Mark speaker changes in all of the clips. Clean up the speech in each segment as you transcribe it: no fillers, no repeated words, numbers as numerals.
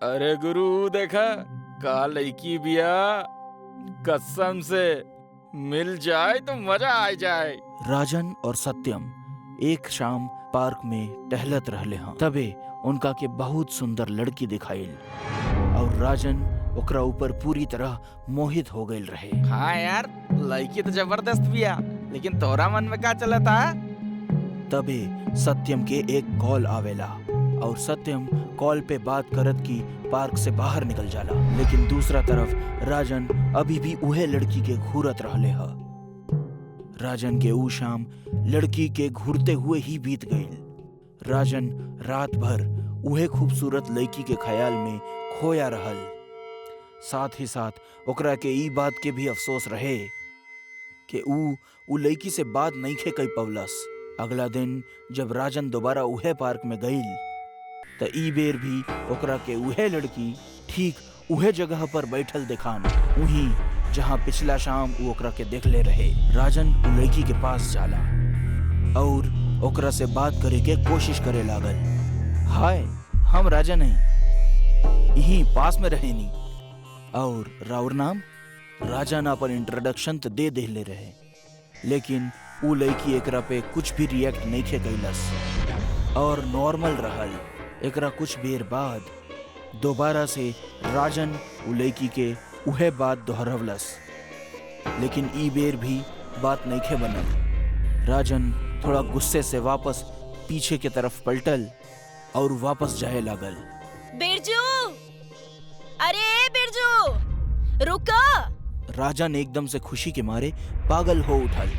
Speaker 1: अरे गुरु देखा का लड़की बिया, कसम से मिल जाए तो मजा आ जाए।
Speaker 2: राजन और सत्यम एक शाम पार्क में टहलत रहले हैं। तबे उनका के बहुत सुंदर लड़की दिखाइल और राजन ओकरा ऊपर पूरी तरह मोहित हो गईल रहे।
Speaker 1: हाँ यार, लड़की तो जबरदस्त बिया, लेकिन तोरा मन में का चलता?
Speaker 2: तबे सत्यम के एक कॉल आवेला और सत्यम कॉल पे बात करत की पार्क से बाहर निकल जाला। लेकिन दूसरा तरफ राजन अभी भी उहे लड़की के घूरत रहले ह। राजन के ऊ शाम लड़की के घूरते हुए ही बीत गईल। राजन रात भर उहे खूबसूरत लड़की के ख्याल में खोया रहल। साथ ही साथ ओकरा के ई बात के भी अफसोस रहे कि ऊ लड़की से बात नहीं खे कई पवलस। अगला दिन जब राजन दोबारा उहे पार्क में गईल त ई बेर भी ओकरा के उहे लड़की ठीक उहे जगह पर बैठल दिखान, वहीं जहां पिछला शाम वो ओकरा के देखले रहे। राजन उ लड़की के पास जाला और ओकरा से बात करे के कोशिश करे लागल। हाय, हम राजन हैं, यहीं पास में रहेनी। और राउर नाम? राजन अपन इंट्रोडक्शन तो दे देले रहे, लेकिन उ लड़की एकरा पे कुछ भी रिएक्ट नहीं खे कैलस और नॉर्मल रहल। एकरा कुछ देर बाद दोबारा से राजन उ लड़की के उहे बात दोहरवलस, लेकिन ई बेर भी बात नहीं खे बनल। राजन थोड़ा गुस्से से वापस पीछे के तरफ पलटल और वापस जाए लागल।
Speaker 3: बिरजू, अरे बिरजू रुको।
Speaker 2: राजन एकदम से खुशी के मारे पागल हो उठल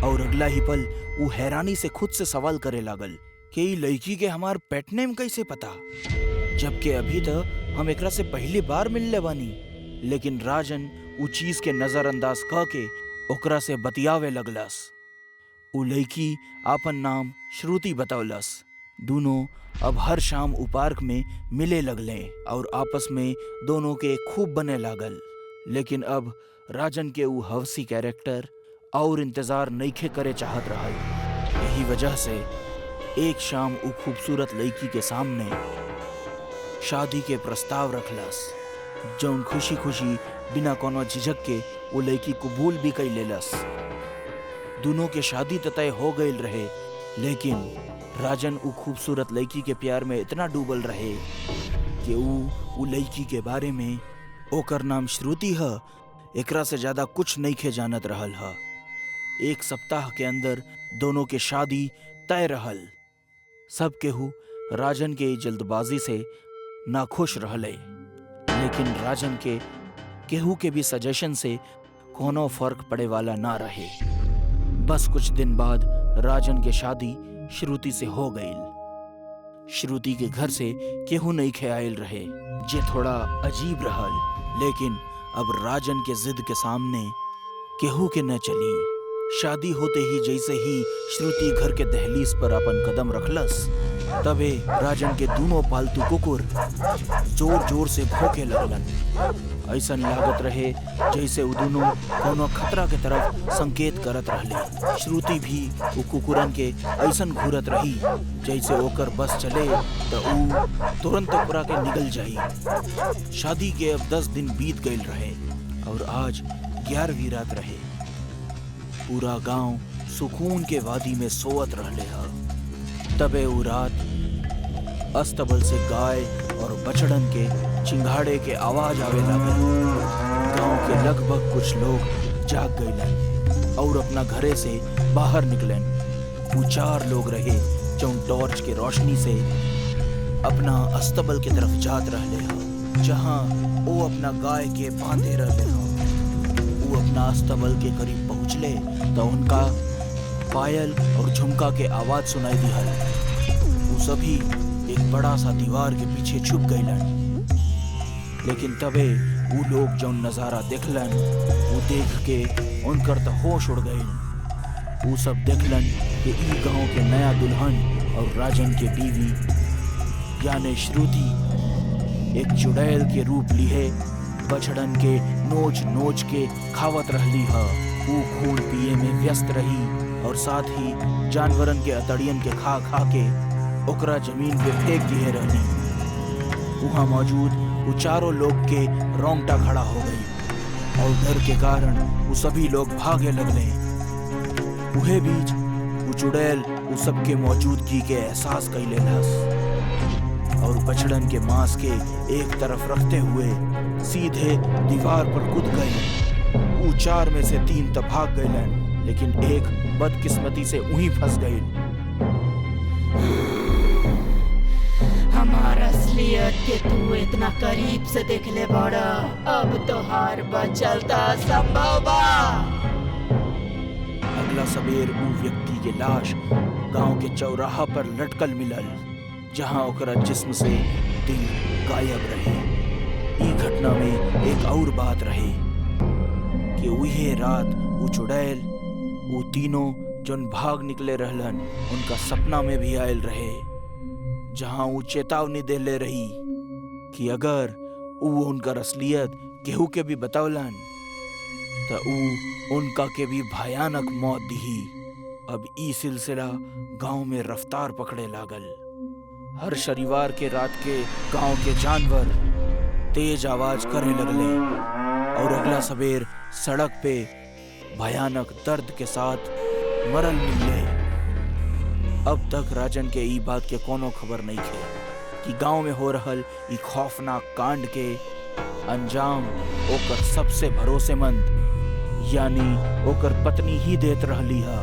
Speaker 2: और अगला ही पल वो हैरानी से खुद से सवाल करे लागल कि ई लड़की के हमार पेट नेम कैसे पता, जबकि अभी तक हम एकरा से पहली बार मिलले बानी। लेकिन राजन उ चीज के नजरअंदाज क के ओकरा से बतियावे लगलस। उ लड़की आपन नाम श्रुति बतौलस। दोनों अब हर शाम उ पार्क में मिले लगले और आपस में दोनों के खूब बने लागल। लेकिन अब राजन के उ हवसी कैरेक्टर और इंतजार नइखे करे चाहत रहल। यही वजह से एक शाम उ खूबसूरत लड़की के सामने शादी के प्रस्ताव रखलस, जौन खुशी खुशी बिना कोनो झिझक के वो लड़की कबूल भी कई लेलस। दोनों के शादी तय हो गईल रहे, लेकिन राजन उ खूबसूरत लड़की के प्यार में इतना डूबल रहे कि उ लड़की के बारे में ओकर नाम श्रुति ह, एकरा से ज्यादा कुछ नहीं खे जानत रहल ह। एक सप्ताह के अंदर दोनों के शादी तय रहल। सब केहू राजन के जल्दबाजी से नाखुश रहले, लेकिन राजन के केहू के भी सजेशन से कोनो फर्क पड़े वाला ना रहे। बस कुछ दिन बाद राजन के शादी श्रुति से हो गई। श्रुति के घर से केहू नहीं खे आयल रहे, जे थोड़ा अजीब रहल, लेकिन अब राजन के जिद के सामने केहू के न चली। शादी होते ही जैसे ही श्रुति घर के दहलीज पर अपन कदम रखलस, तबे राजन के दोनों पालतू कुकुर जोर जोर से भौंके लगलन। ऐसा लागत रहे जैसे वो दोनों कोनो खतरा के तरफ संकेत करत रहले। श्रुति भी वो कुकुरन के ऐसा घूरत रही जैसे ओकर बस चले तो ऊ तुरंत ओकरा के निकल जाई। शादी के अब 10 दिन बीत गईल रहे और आज 11वीं रात रहे। पूरा गांव सुकून के वादी में सोवत रहले ह। तबे उ रात अस्तबल से गाय और बछड़न के चिंगाड़े के आवाज आवे लागल। गांव के लगभग कुछ लोग जाग गईलन और अपना घरे से बाहर निकलन। वो 4 लोग रहे जो टॉर्च के रोशनी से अपना अस्तबल की तरफ जात रहले ह, जहां वो अपना गाय के बांधे रहले ह। वो अपना अस्तबल के करीब पहुंचले तो उनका पायल और झुमका के आवाज सुनाई दिहल। वो सभी एक बड़ा सा दीवार के पीछे छुप गईलन। लेकिन तबे वो लोग जो नजारा देखलन, वो देख के उनकर तो होश उड़ गईल। वो सब देखलन कि ई गांव के नया दुल्हन और राजन के बीवी यानी श्रुति एक चुड़ैल के रूप लिए बछड़न के नोच नोच के खावत रहली ह। वो खून पिए में व्यस्त रही और साथ ही जानवरन के अतड़ियन के खा खा के ओकरा जमीन पे फेंक दिए रहली। वहाँ मौजूद वो चारों लोग के रोंगटा खड़ा हो गई और डर के कारण वो सभी लोग भागे लगले। उहे बीच वो चुड़ैल वो सबके मौजूदगी के एहसास कैले लस और बछड़न के मांस के एक तरफ रखते हुए सीधे दीवार पर कूद गई। वो 4 में से 3 तो भाग गईलन, लेकिन एक बदकिस्मती से वहीं फंस गई।
Speaker 4: हमारा असलियत के तू इतना करीब से देख ले बड़ा, अब तो हार बचलता संभव बा।
Speaker 2: अगला सबेर वो व्यक्ति के लाश गांव के चौराहा पर लटकल मिलल, जहां ओकरा जिस्म से दिल गायब रहे। ई घटना में एक और बात रहे कि वही रात वो चुड़ैल वो तीनों जोन भाग निकले रहलन उनका सपना में भी आयल रहे, जहां वो चेतावनी देले रही कि अगर वो उनका असलियत केहू के भी बतावलन तो वो उनका के भी भयानक मौत दिही। अब ई सिलसिला गांव में रफ्तार पकड़े लागल। हर शनिवार के रात के गांव के जानवर तेज आवाज करे लगले और अगला सबेर सड़क पे भयानक दर्द के साथ मरल मिले। अब तक राजन के ई बात के कोनो खबर नहीं थे कि गांव में हो रहल ई खौफनाक कांड के अंजाम ओकर सबसे भरोसेमंद यानी ओकर पत्नी ही देत रहली हा।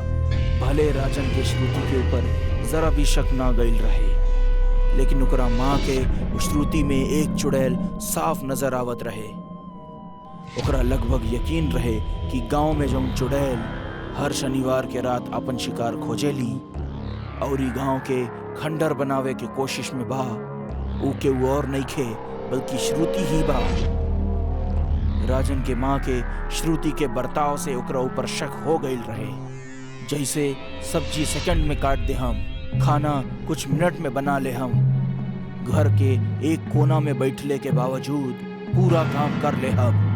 Speaker 2: भले राजन के श्रुति के ऊपर जरा भी शक ना गईल रहे, लेकिन ओकरा माँ के श्रुति में एक चुड़ैल साफ नजर आवत रहे। ओकरा लगभग यकीन रहे कि गांव में जो चुड़ैल हर शनिवार के रात अपन शिकार खोजेली और ई गांव के खंडर बनावे के कोशिश में बा, ऊ के वो और नहीं खे बल्कि श्रुति ही बा। राजन के माँ के श्रुति के बर्ताव से ओकरा ऊपर शक हो गईल रहे। जैसे सब्जी सेकंड में काट दे हम, खाना कुछ मिनट में बना ले हम, घर के एक कोना में बैठले के बावजूद पूरा काम कर ले हम,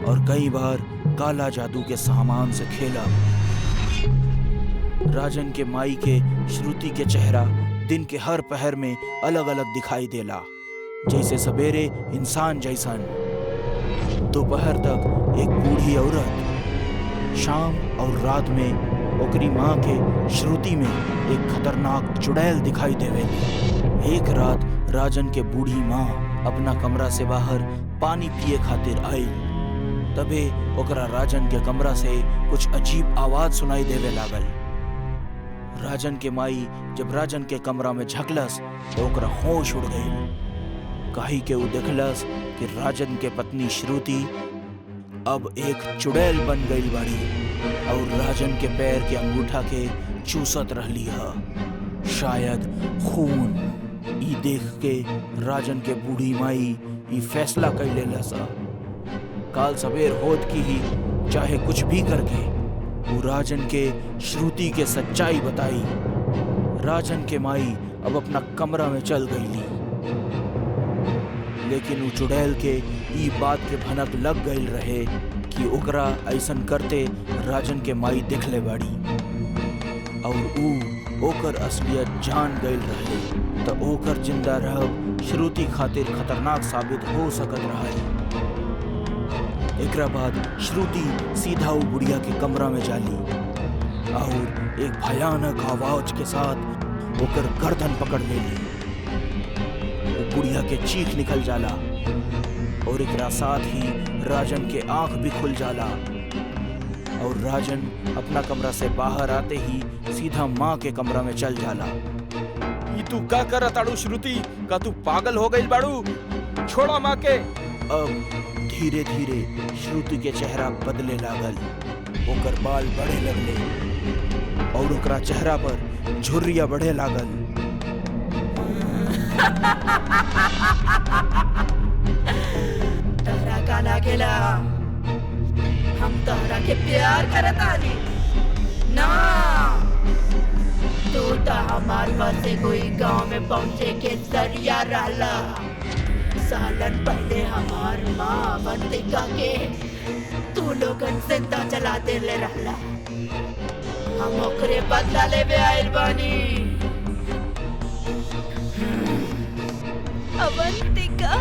Speaker 2: और कई बार काला जादू के सामान से खेला। राजन के माई के श्रुति के चेहरा दिन के हर पहर में अलग अलग दिखाई देला, जैसे सवेरे इंसान जैसन, दोपहर तक एक बूढ़ी औरत, शाम और रात में ओकरी माँ के श्रुति में एक खतरनाक चुड़ैल दिखाई देवे। एक रात राजन के बूढ़ी माँ अपना कमरा से बाहर पानी पिए खातिर आई, तबे ओकरा राजन के कमरा से कुछ अजीब आवाज सुनाई देवे लागल। राजन के माई जब राजन के कमरा में झकलस तो ओकरा होश उड़ गई, काहे के वो देखलस कि राजन के पत्नी श्रुति अब एक चुड़ैल बन गई बाड़ी और राजन के पैर के अंगूठा के चूसत रहली है, शायद खून। ई देख के राजन के बूढ़ी माई ई फैसला कर लेलस, काल सवेर होत की ही चाहे कुछ भी करके वो राजन के श्रुति के सच्चाई बताई। राजन के माई अब अपना कमरा में चल गईली, लेकिन वो चुड़ैल के ई बात के भनक लग गई रहे कि ओकरा ऐसन करते राजन के माई देख ले बाड़ी और ऊ ओकर असलियत जान गई रहे तो ओकर जिंदा रहब श्रुति खातिर खतरनाक साबित हो सकत रहे। एकरा बाद श्रुति सीधा वो बुढ़िया के कमरा में जाली और एक भयानक आवाज के साथ ओकर गर्दन पकड़ लेली। बुढ़िया के चीख निकल जाला और एकरा साथ ही राजन के आंख भी खुल जाला और राजन अपना कमरा से बाहर आते ही सीधा माँ के कमरा में चल जाला।
Speaker 1: ई तू का करत ताड़ू श्रुति? का तू पागल हो गई बाड़ू? छोड़ा माँ के।
Speaker 2: अब धीरे धीरे श्रुति के चेहरा बदले लागल, ओकर बाल बढ़े लगले और ओकरा चेहरा पर झुर्रिया बढ़े लागल।
Speaker 4: तहरा का लागेला हम तहरा के प्यार करतानी ना, तू तो हमार बस से कोई गांव में पहुंचे के जरिया रहला। सालन पहले हमार माँ बंतिका के तू लोगन जिंदा जला देले रहला, हम ओकरे बदला लेवे आइल बानी।
Speaker 3: अवंतिका,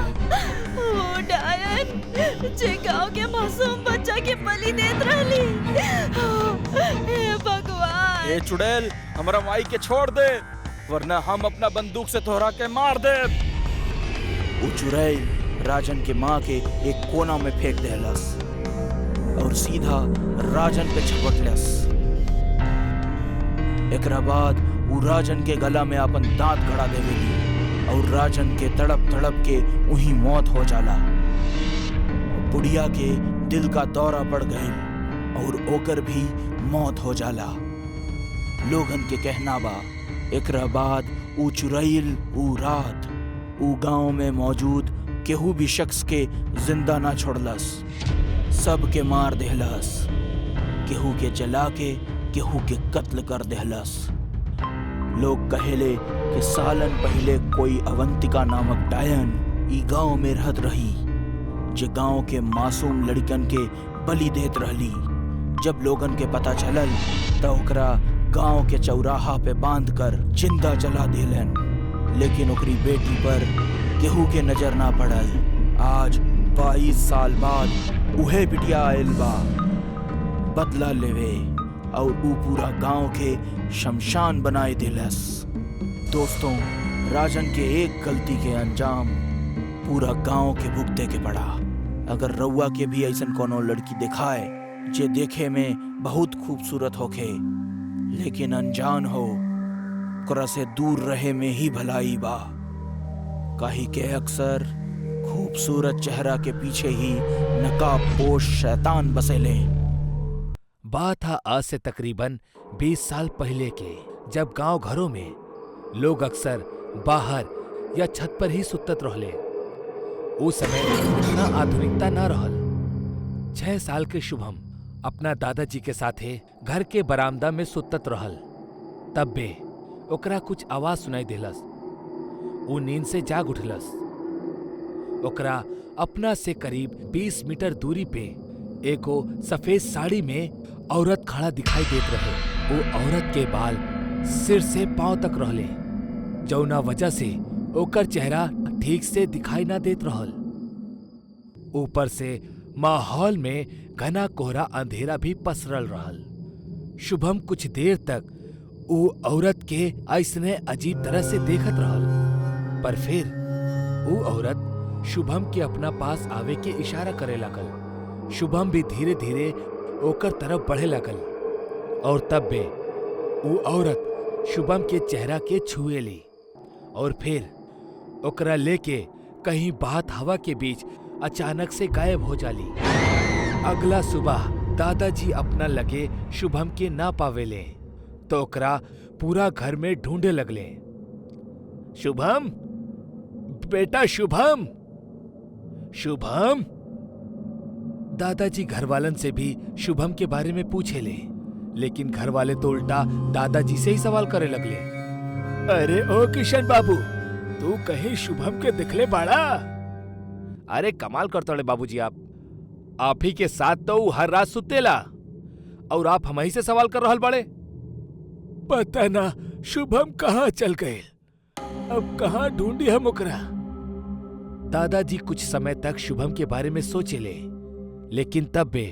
Speaker 3: वो डायन जे गांव के मासूम बच्चा के बलि देत रहली। हे भगवान।
Speaker 2: ए चुड़ैल, हमरा माई के छोड़ दे, वरना हम अपना बंदूक से तोहरा के मार दे। वो चुड़ैल राजन के माँ के एक कोना में फेंक देहलस और सीधा राजन पे झपटलस। एकरा बाद वो राजन के गला में अपन दांत गड़ा देवेली और राजन के तड़प तड़प के वही मौत हो जाला। बुढ़िया के दिल का दौरा पड़ गई और ओकर भी मौत हो जाला। लोगन के कहना बा एकरा बाद ऊ चुड़ैल ऊ रात ऊ गांव में मौजूद केहू भी शख्स के जिंदा ना छोड़लस, सब के मार देहलस, केहू के जला के केहू के कत्ल कर देहलस। लोग कहेले कि सालन पहले कोई अवंतिका नामक डायन ई गांव में रहत रही, जे गांव के मासूम लड़कन के बलि देत रहली। जब लोगन के पता चलल तो ओकरा गांव के चौराहा पे बांध कर जिंदा जला देलन, लेकिन ओकरी बेटी पर केहू के नजर ना पड़ल। आज 22 साल बाद उहे बिटिया आयल बा बदला लेवे और ऊ पूरा गांव के शमशान बनाए दिलस। दोस्तों, राजन के एक गलती के अंजाम पूरा गांव के भुगते के पड़ा। अगर रउआ के भी ऐसन कोनो लड़की दिखाए जे देखे में बहुत खूबसूरत होखे लेकिन अनजान हो, ओकरा से दूर रहे में ही भलाई बा, काहे के अक्सर खूबसूरत चेहरा के पीछे ही नकाबपोश शैतान बसेले।
Speaker 5: बात था आज से तकरीबन 20 साल पहले के, जब गांव घरों में लोग अक्सर बाहर या छत पर ही सुतत रहले। उस समय इतना आधुनिकता ना रहल। 6 साल के शुभम अपना दादाजी के साथे घर के बरामदा में सुतत रहल। तब बे ओकरा कुछ आवाज सुनाई देलस। वो नींद से जाग उठलस। ओकरा अपना से करीब 20 मीटर दूरी पे एगो सफेद साड़ी में औरत खड़ा दिखाई देत रहे। वो औरत के बाल सिर से पांव तक रहले, जौना वजह से ओकर चेहरा ठीक से दिखाई ना देत रहल। ऊपर से माहौल में घना कोहरा अंधेरा भी पसरल रहल। शुभम कुछ देर तक वो औरत के ऐसने अजीब तरह से देखत रहल, पर फिर वो औरत शुभम के अपना पास आवे के इशारा करे लगल। शुभम भी धीरे धीरे ओकर तरफ बढ़े लगल और तब बे वो औरत शुभम के चेहरा के छुए ली और फिर ओकरा लेके कहीं बहत हवा के बीच अचानक से गायब हो जाली। अगला सुबह दादाजी अपना लगे शुभम के ना पावेले तो ओकरा पूरा घर में ढूंढे लगले। शुभम, बेटा शुभम, शुभम। दादाजी घरवालन से भी शुभम के बारे में पूछे ले, लेकिन घरवाले तो उल्टा दादाजी से ही सवाल करे लगले। अरे ओ किशन बाबू, तू कहीं शुभम के दिखले बाड़ा? अरे कमाल करते हो बाबूजी, आप ही के साथ तो हर रात सुतेला और आप हम ही से सवाल कर रहल बाड़े। पता ना शुभम कहाँ चल गए, अब कहाँ ढूंढी हम ओकरा। दादाजी कुछ समय तक शुभम के बारे में सोचे ले, लेकिन तब वे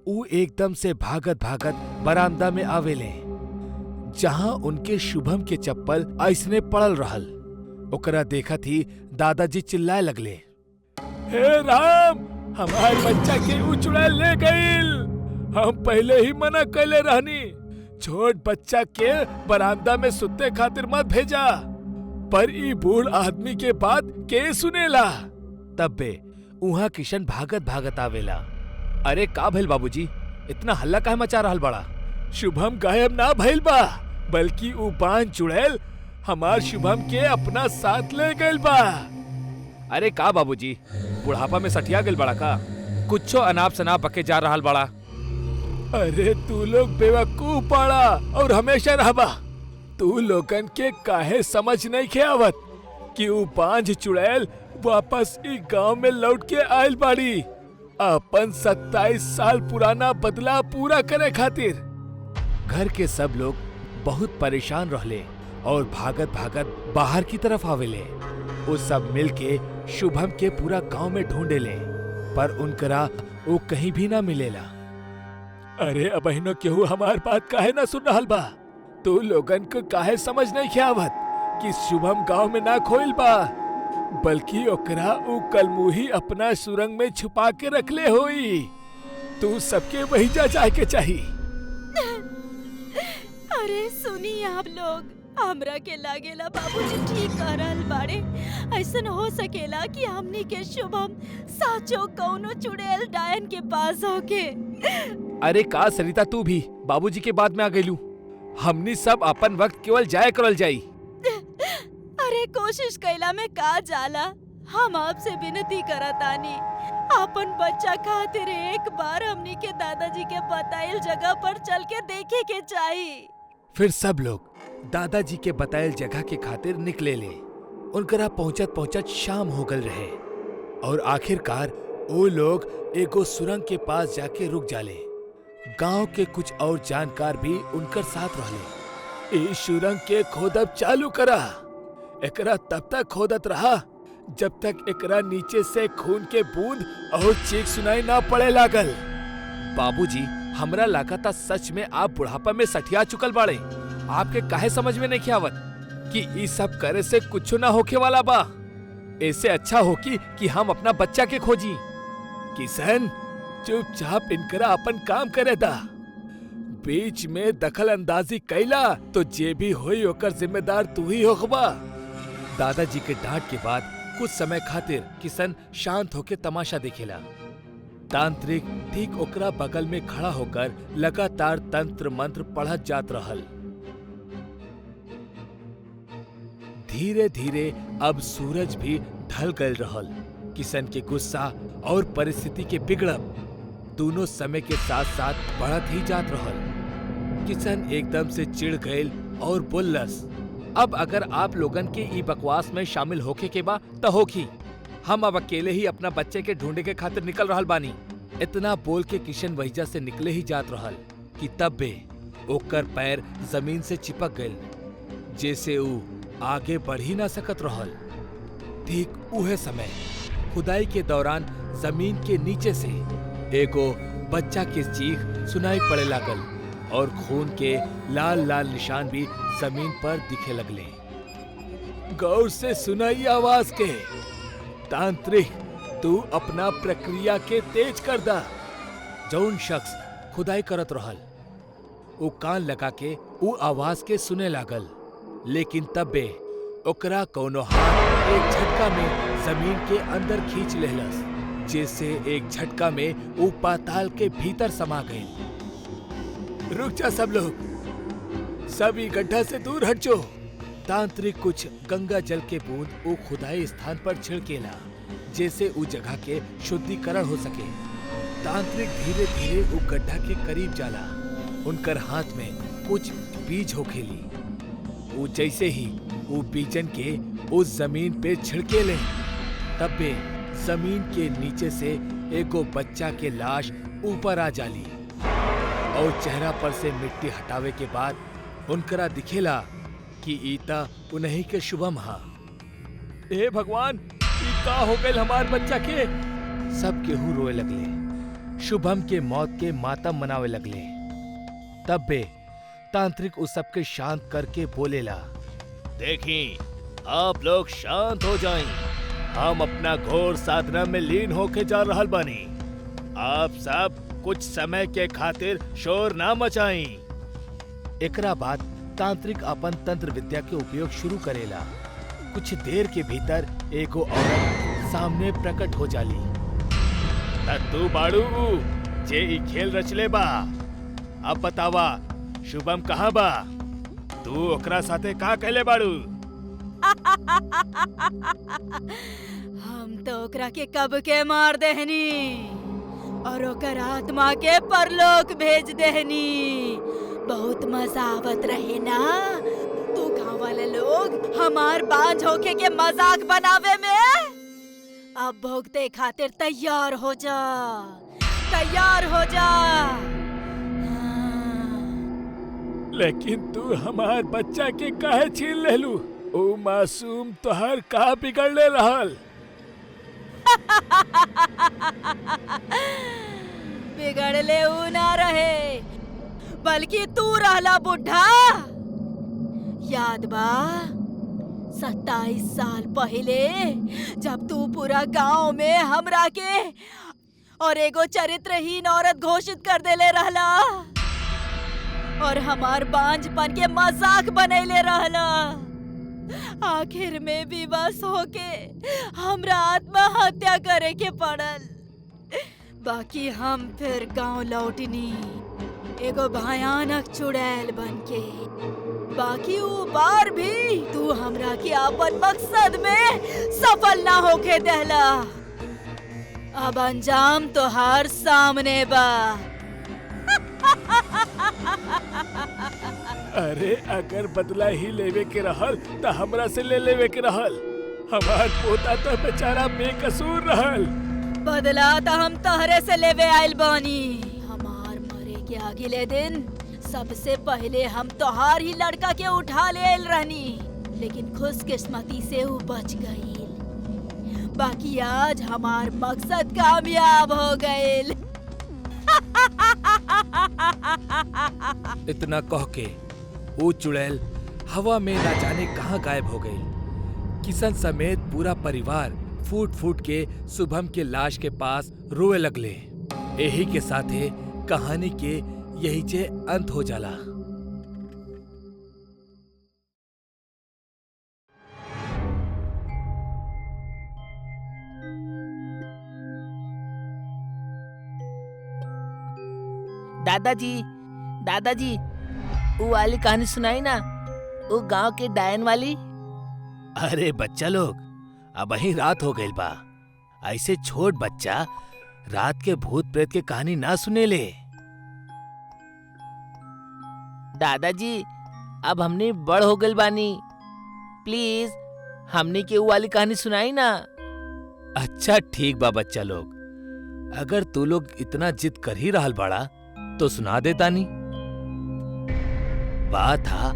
Speaker 5: वो एकदम से भागत भागत बरामदा में आवेले, जहां उनके शुभम के चप्पल ऐसने पड़ल रहल। ओकरा देखा थी दादाजी चिल्लाए लगले, हे राम, हमार बच्चा के ऊ चुड़ैल ले गईल। हम पहले ही मना कैले रहनी, छोट बच्चा के बरामदा में सुते खातिर मत भेजा, पर ई बूढ़ आदमी के बात के सुनेला। तब बे उहाँ किशन भागत भागत आवेला। अरे का भइल बाबूजी, इतना हल्ला काहे मचा रहल बड़ा? शुभम गायब ना भइल बा, बल्कि ऊ बांझ चुड़ैल हमार शुभम के अपना साथ ले गइल बा। अरे का बाबूजी, बुढ़ापा में सठिया गइल बड़ा का? कुछो अनाप शनाप बके जा रहल बड़ा। अरे तू लोग बेवकूफ पड़ा और हमेशा रहबा। तू लोगन के काहे समझ नहीं के आवत कि ऊ बांझ चुड़ैल वापस ई गांव में लौट के आयल बाड़ी, अपन 27 साल पुराना बदला पूरा करे खातिर। घर के सब लोग बहुत परेशान रहले और भागत भागत बाहर की तरफ आवेले। वो सब मिलके शुभम के पूरा गांव में ढूंढे ले, पर उनकरा वो कहीं भी ना मिलेला। अरे अबहिनो केहू हमार बात काहे ना सुन रहल बा? तू लोगन को काहे समझ नहीं खियावत कि शुभम गांव में ना खोइल बा, बल्कि ओकरा उ कलमुही अपना सुरंग में छुपा के रखले होई। तू सबके वही जा जाए के चाहिए।
Speaker 3: अरे सुनी आप लोग, हमरा के लागेला बाबूजी ठीक कह रहल बाड़े। ऐसन हो सकेला कि हमनी के शुभम साचो कौनो चुड़ैल डायन के पास होके।
Speaker 5: अरे का सरिता, तू भी बाबूजी के बाद में आ गईलू। हमनी सब अपन वक्त केवल जाए करल जाई।
Speaker 3: अरे कोशिश कैला में का जाला। हम आपसे विनती करतानी, अपन बच्चा खातिर एक बार हमनी के दादाजी के बताइल जगह पर चल के देखे के चाहिए।
Speaker 5: फिर सब लोग दादाजी के बतायल जगह के खातिर निकले ले। उनकरा पहुंचत पहुंचत शाम हो गल रहे और आखिरकार वो लोग एगो सुरंग के पास जाके रुक जाले। गांव के कुछ और जानकार भी उनकर साथ रहले। इस सुरंग के खोदब चालू करा। एकरा तब तक खोदत रहा जब तक एकरा नीचे से खून के बूंद और चीख सुनाई ना पड़े लागल। बाबूजी, हमरा लागता सच में आप बुढ़ापा में सठिया चुकल बाड़े। आपके काहे समझ में नहीं आवत कि ई सब करे से कुछ ना होके वाला बा। ऐसे अच्छा हो कि हम अपना बच्चा के खोजी। किशन, चुपचाप इनकरा अपन काम करे दा। बीच में दखल अंदाजी कैला तो जे भी होई ओकर जिम्मेदार तू ही होखबा। दादाजी के डांट के बाद कुछ समय खातिर किशन शांत होके तमाशा देखेला। तांत्रिक ठीक ओकरा बगल में खड़ा होकर लगातार तंत्र मंत्र पढ़त जात रहल। धीरे धीरे अब सूरज भी ढल गल रहल। किशन के गुस्सा और परिस्थिति के बिगड़ब दोनों समय के साथ साथ बढ़त ही जात रहल। किशन एकदम से चिढ़ गयल और बोललस, अब अगर आप लोगन के ई बकवास में शामिल होके के बा त होखी। हम अब अकेले ही अपना बच्चे के ढूंढे के खातिर निकल रहल बानी। इतना बोल के किशन वहीजा से निकले ही जात रहल कि तब बे ओकर पैर जमीन से चिपक गयल, जैसे ऊ आगे बढ़ ही ना सकत रहल। ठीक उहे समय खुदाई के दौरान जमीन के नीचे से एगो बच्चा के चीख सुनाई पड़े लागल और खून के लाल लाल निशान भी जमीन पर दिखे लगले। गौर से सुनाई आवाज के। तांत्रिक, तू अपना प्रक्रिया के तेज कर दा। जौन शख्स खुदाई करत रहल वो कान लगा के वो आवाज के सुने लागल, लेकिन तबे ओकरा कोनो हाथ एक झटका में जमीन के अंदर खींच लेहलस, जैसे एक झटका में वो पाताल के भीतर समा गई। रुक जा सब लोग, सभी गड्ढा से दूर हट जाओ। तांत्रिक कुछ गंगा जल के बूंद वो खुदाई स्थान पर छिड़केला, जैसे उस जगह के शुद्धिकरण हो सके। तांत्रिक धीरे धीरे वो गड्ढा के करीब जाला। उनकर हाथ में कुछ बीज होखेली। वो जैसे ही वो बीजन के उस जमीन पे छिड़के ले, तबे जमीन के नीचे से एगो बच्चा के लाश ऊपर आ जाली और चेहरा पर से मिट्टी हटावे के बाद उनकरा दिखेला कि ईता उन्हीं के शुभम हा। हे भगवान, ई का हो गइल हमार बच्चा के? सब केहू रोए लगले, शुभम के मौत के मातम मनावे लगले। तब बे तांत्रिक उस सबके शांत करके बोलेला, देखी आप लोग शांत हो जाएं। हम अपना घोर साधना में लीन होके जा रहल बानी। आप सब कुछ समय के खातिर शोर ना मचाई। एकरा बाद तांत्रिक अपन तंत्र विद्या के उपयोग शुरू करेला। कुछ देर के भीतर एगो औरत सामने प्रकट हो जाली। तू बाड़ू जे ई खेल रचले बा, अब बतावा शुभम कहाँ बा? तू ओकरा साथे का कहले बाड़ू?
Speaker 3: हम तो ओकरा के कब के मार देहनी और ओकर आत्मा के परलोक भेज देहनी। बहुत मजा आवत रहे ना तू गाँव वाले लोग हमार बांझ होके के मजाक बनावे में। अब भोगते खातिर तैयार हो जा, तैयार हो जा।
Speaker 5: लेकिन तू हमार बच्चा के काहे छीन लेलू? ओ मासूम तोहर का बिगड़ले रहल?
Speaker 3: बिगड़ले ऊ ना रहे, बल्कि तू रहला बुढ़ा। याद बा 27 साल पहले जब तू पूरा गांव में हमरा के और एगो चरित्रहीन औरत घोषित कर देले रहला और हमार बांझपन के मजाक बनैले रहला। आखिर में विवश होके हमरा आत्महत्या करे के पड़ल। बाकी हम फिर गांव लौटनी एगो भयानक चुड़ैल बनके। बाकी ऊ बार भी तू हमरा के अपन मकसद में सफल ना होके देहला। अब अंजाम तोहार सामने बा।
Speaker 5: अरे अगर बदला ही लेवे के रहल तो हमरा से ले लेवे के रहल। हमार पोता तो बेचारा बेकसूर रहल।
Speaker 3: बदला तो हम तहरे से लेवे आइल बानी। हमार मरे के अगले दिन सबसे पहले हम तोहार ही लड़का के उठा ले आइल रहनी, लेकिन खुशकिस्मती से वो बच गई। बाकी आज हमार मकसद कामयाब हो गईल।
Speaker 5: इतना कह के वो चुड़ैल हवा में ना जाने कहां गायब हो गई। किशन समेत पूरा परिवार फूट फूट के शुभम के लाश के पास रोए लगले। यही के साथे कहानी के यही जे अंत हो जाला।
Speaker 6: दादाजी वो वाली कहानी सुनाई ना, वो गांव के डायन वाली।
Speaker 5: अरे बच्चा लोग, अब वही रात हो गई बा। ऐसे छोट बच्चा रात के भूत प्रेत के कहानी ना सुने ले।
Speaker 6: दादाजी अब हमने बड़ हो गइल बानी, प्लीज हमने के वो वाली कहानी सुनाई ना।
Speaker 5: अच्छा ठीक बा बच्चा लोग, अगर तू लोग इतना जिद कर ही रहल बड़ा तो सुना दे तानी। बात था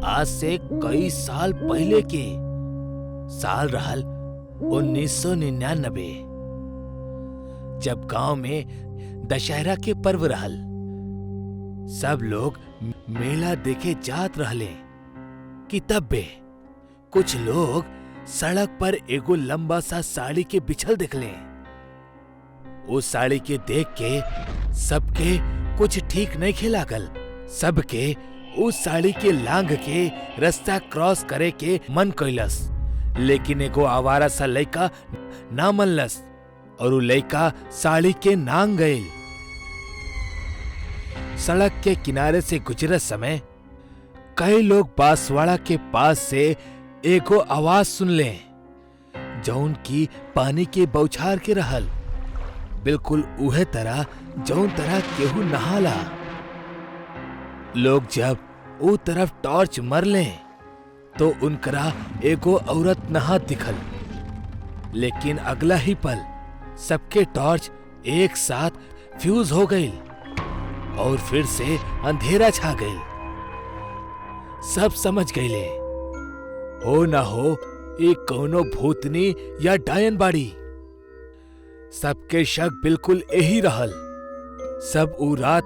Speaker 5: आज से कई साल पहले के। साल रहल 1999, जब गांव में दशहरा के पर्व रहल। सब लोग मेला देखे जात रहले कि तब्बे कुछ लोग सड़क पर एगो लंबा सा साड़ी के बिछल देखले। उस साड़ी के देख के सबके कुछ ठीक नहीं खिलागल। सबके उस साड़ी के लांग के रास्ता क्रॉस करे के मन कैलस, लेकिन एगो आवारा सा लड़का ना मनलस और उ लड़का साड़ी के नांग गईल। सड़क के किनारे से गुजरत समय कई लोग बांसवाड़ा के पास से एगो आवाज सुन ले, जौन की पानी के बौछार के रहल। बिल्कुल उहे तरह जौन तरह केहू नहाला। लोग जब ऊ तरफ टॉर्च मर ले तो उनकरा एगो औरत नहा दिखल, लेकिन अगला ही पल सबके टॉर्च एक साथ फ्यूज हो गई और फिर से अंधेरा छा गई। सब समझ गईले हो ना हो एक कौनो भूतनी या डायन बाड़ी। सबके शक बिल्कुल यही रहल। सब ऊ रात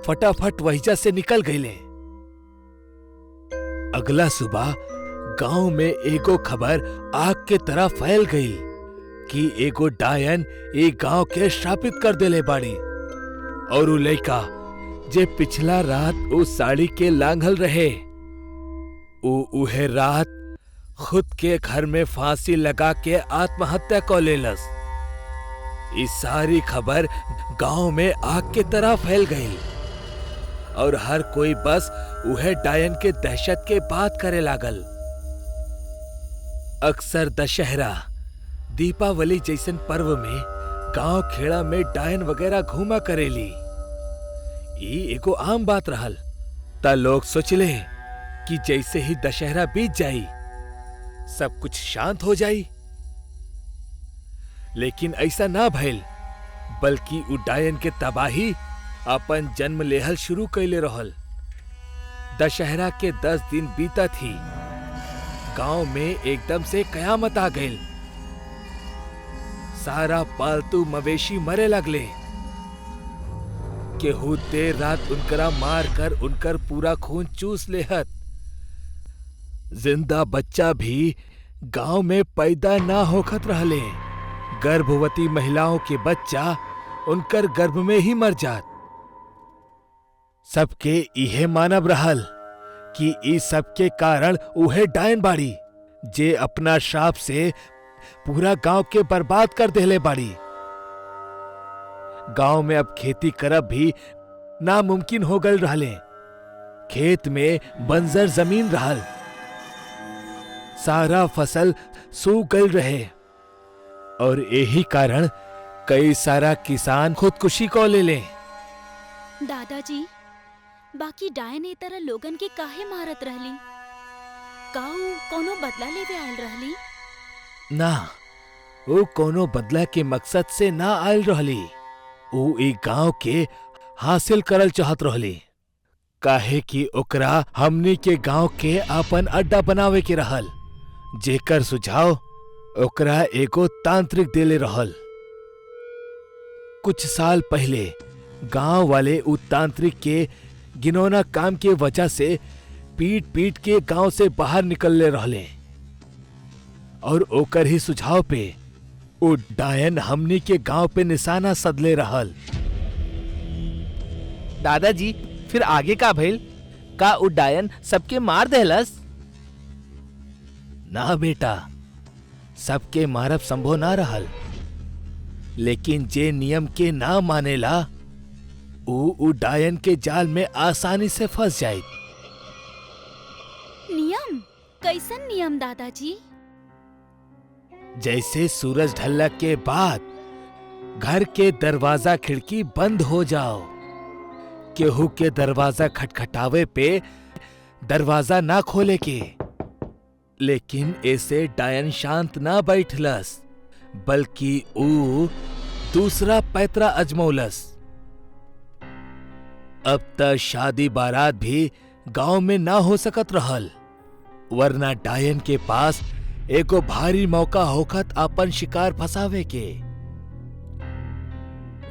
Speaker 5: फटाफट वहीजा से निकल गईले। अगला सुबह गांव में एगो खबर आग के तरह फैल गई कि एगो डायन एक गांव के श्रापित कर देले बाड़ी और उ लड़का जे पिछला रात उस साड़ी के लांघल रहे, उहे रात खुद के घर में फांसी लगा के आत्महत्या कर लेलस। इस सारी खबर गांव में आग के तरह फैल गई और हर कोई बस उहे डायन के दहशत के बात करे लागल। अक्सर दशहरा, दीपावली जैसन पर्व में गांव खेड़ा में डायन वगैरह घूमा करेली। ई एगो आम बात रहल। ता लोग सोचले कि जैसे ही दशहरा बीत जाई सब कुछ शांत हो जाई, लेकिन ऐसा ना भइल, बल्कि उ डायन के तबाही अपन जन्म लेहल शुरू कैले रहल। दशहरा के 10 दिन बीता थी गांव में एकदम से कयामत आ गई। सारा पालतू मवेशी मरे लगले। केहू देर रात उनकरा मार कर उनकर पूरा खून चूस लेहत। जिंदा बच्चा भी गांव में पैदा ना होखत रहले। गर्भवती महिलाओं के बच्चा उनकर गर्भ में ही मर जात। सबके इहे मानव रहल कि ई सबके कारण उहे डायन बाड़ी, जे अपना श्राप से पूरा गांव के बर्बाद कर देले बाड़ी। गांव में अब खेती करब भी नामुमकिन हो गल रहले। खेत में बंजर जमीन रहल, सारा फसल सूख गल रहे और यही कारण कई सारा किसान खुदकुशी को ले ले।
Speaker 3: दादाजी, बाकी डायन ए तरह लोगन के काहे मारत रहली? काऊ कोनो बदला लेवे आयल रहली?
Speaker 5: ना, वो कोनो बदला के मकसद से ना आयल रहली। वो एक गांव के हासिल करल चाहत रहली, काहे कि ओकरा हमनी के गांव के अपन अड्डा बनावे के रहल, जेकर सुझाव ओकरा एगो तांत्रिक देले रहल। कुछ साल पहले गांव वाले उ तांत्रिक के गिनौना काम के वजह से पीट पीट के गांव से बाहर निकलले रहले और ओकर ही सुझाव पे उ डायन हमनी के गांव पे निशाना सदले रहल।
Speaker 6: दादाजी, फिर आगे का भइल? का उ डायन सबके मार देहलस?
Speaker 5: ना बेटा, सबके मारब संभव ना रहल, लेकिन जे नियम के ना मानेला उ डायन के जाल में आसानी से फंस जाए।
Speaker 3: नियम? कैसन नियम दादाजी?
Speaker 5: जैसे सूरज ढलने के बाद घर के दरवाजा खिड़की बंद हो जाओ, केहू के दरवाजा खटखटावे पे दरवाजा ना खोले के। लेकिन ऐसे डायन शांत ना बैठलस, बल्कि ऊ दूसरा पैतरा अजमौलस। अब तक शादी बारात भी गांव में ना हो सकत रहल, वरना डायन के पास एगो भारी मौका होखत अपन शिकार फंसावे के।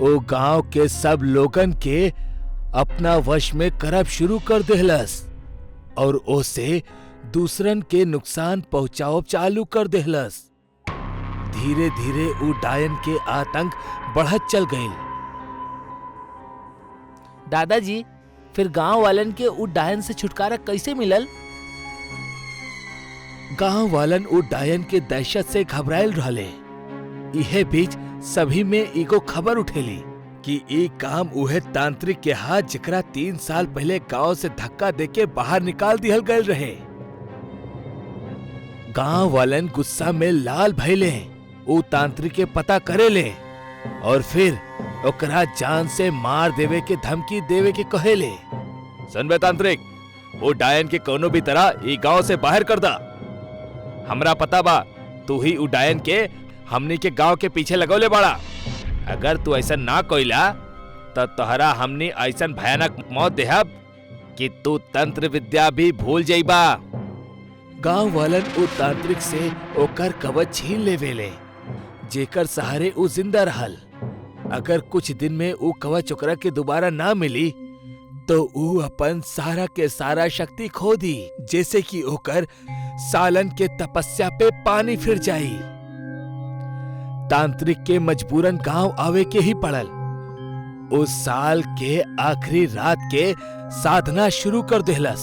Speaker 5: ओ गांव के सब लोगन के अपना वश में करब शुरू कर देहलस और ओसे दूसरन के नुकसान पहुंचाओ चालू कर देहलस। धीरे धीरे उ डायन के आतंक बढ़त चल गई।
Speaker 6: दादाजी, फिर गांव वालन के उ डायन से छुटकारा कैसे मिलल?
Speaker 5: गांव वालन उ डायन के दहशत से घबरायल रहले। इहे बीच सभी में एगो खबर उठेली कि ई काम उहे तांत्रिक के हाथ जेकरा 3 साल पहले गांव से धक्का देके बाहर निकाल दिहल गए रहे। गांव वालन गुस्सा में लाल भइले, उ तांत्रिक के पता करेले और फिर ओकरा जान से मार देवे के धमकी देवे के कहेले।
Speaker 1: सुन बे तांत्रिक, वो डायन के कोनो भी तरह ई गांव से बाहर कर दा। हमरा पता बा तू ही उ डायन के हमनी के गांव के पीछे लगौले बाड़ा। अगर तू ऐसा ना कोइला तो तोहरा हमनी ऐसा भयानक मौत देहब कि तू तंत्र विद्या भी भूल जाइबा।
Speaker 5: गांव वालन उ तांत्रिक से ओकर कवच छीन लेवेले, जेकर सहारे उ जिंदा रहल। अगर कुछ दिन में उ कवच ओकरा के दोबारा ना मिली तो उ अपन सारा के सारा शक्ति खो दी, जैसे कि ओकर सालन के तपस्या पे पानी फिर जाई। तांत्रिक के मजबूरन गांव आवे के ही पड़ल। उस साल के आखिरी रात के साधना शुरू कर देहलस।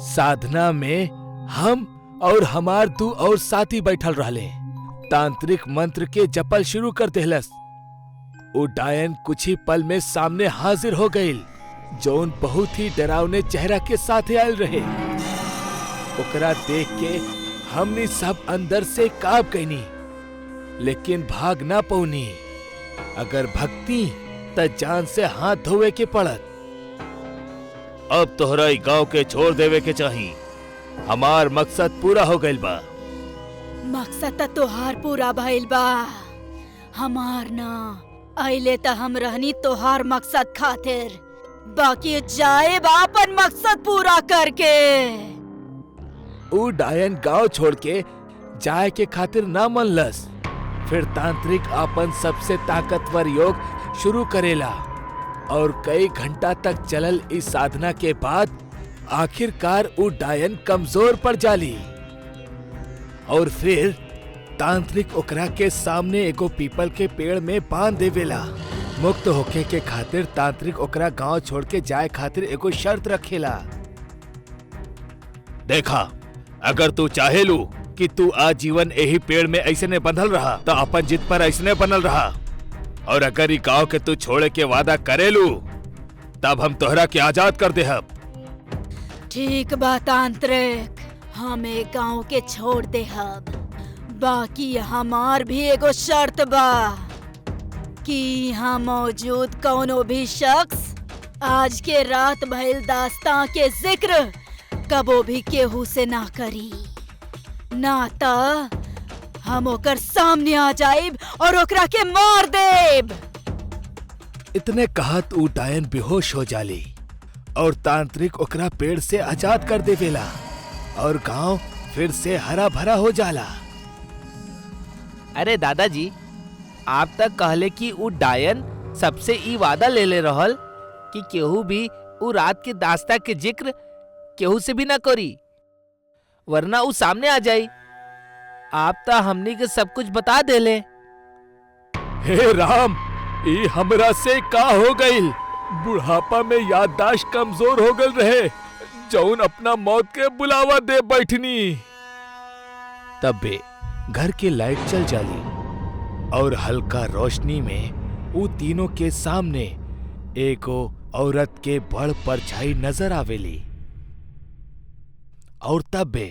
Speaker 5: साधना में हम और हमार 2 और साथी बैठल रहले। तांत्रिक मंत्र के जपल शुरू कर देहलस। उ डायन कुछ ही पल में सामने हाजिर हो गईल, जौन बहुत ही डरावने चेहरा के साथ आयल रहे। ओकरा देख के हमनी सब अंदर से कांप गईनी, लेकिन भाग ना पौनी। अगर भक्ति त जान से हाथ धोवे के पड़त।
Speaker 1: अब तोहरा ई गांव के छोड़ देवे के चाही। हमार मकसद पूरा हो गइल बा।
Speaker 3: मकसद त तोहार पूरा भइल बा, हमार ना। अइले त हम रहनी तोहार मकसद खातिर, बाकी जाए अपन मकसद पूरा करके।
Speaker 5: ऊ डायन गांव छोड़ के जाए के खातिर ना मनलस। फिर तांत्रिक अपन सबसे ताकतवर योग शुरू करेला और कई घंटा तक चलल इस साधना के बाद आखिरकार ऊ डायन कमजोर पड़ जाली। और फिर तांत्रिक ओकरा के सामने एगो पीपल के पेड़ में बांध देवेला। मुक्त होके के खातिर तांत्रिक ओकरा गांव छोड़ के जाए खातिर एगो शर्त रखेला।
Speaker 1: देखा, अगर तू चाहेलू कि तू आजीवन यही पेड़ में ऐसे ने बंधल रहा तो अपन जिद पर ऐसने बनल रहा, और अगर ई गांव के तू छोड़े के वादा करेलू तब हम तोहरा के आजाद कर देहब।
Speaker 3: ठीक बा तांत्रिक, हमें गांव के छोड़ दे हब। बाकी हमार भी एगो शर्त बा कि यहाँ मौजूद कौनो भी शख्स आज के रात भइल दास्तां के जिक्र कबो भी केहू से ना करी, ना ता हम ओकर सामने आ जाइब और ओकरा के मार देब।
Speaker 5: इतने कहत ऊ डायन बेहोश हो जाली और तांत्रिक ओकरा पेड़ से आजाद कर देवेला और गांव फिर से हरा भरा हो जाला।
Speaker 6: अरे दादाजी, आप तक कहले कि ऊ डायन सबसे ई वादा ले ले रहल कि केहू भी ऊ रात के दास्ता के जिक्र केहू से भी ना करी, वरना ऊ सामने आ जाई। आप ता हमनी के सब कुछ बता देले।
Speaker 5: हे राम, ई हमरा से का हो गइल? बुढ़ापा में याददाश्त कमजोर हो गल रहे, जौन अपना मौत के बुलावा दे बैठनी। तब्बे घर के लाइट चल जाली और हल्का रोशनी में ऊ तीनों के सामने एगो औरत के बड़ परछाई नजर आवेली। और तब्बे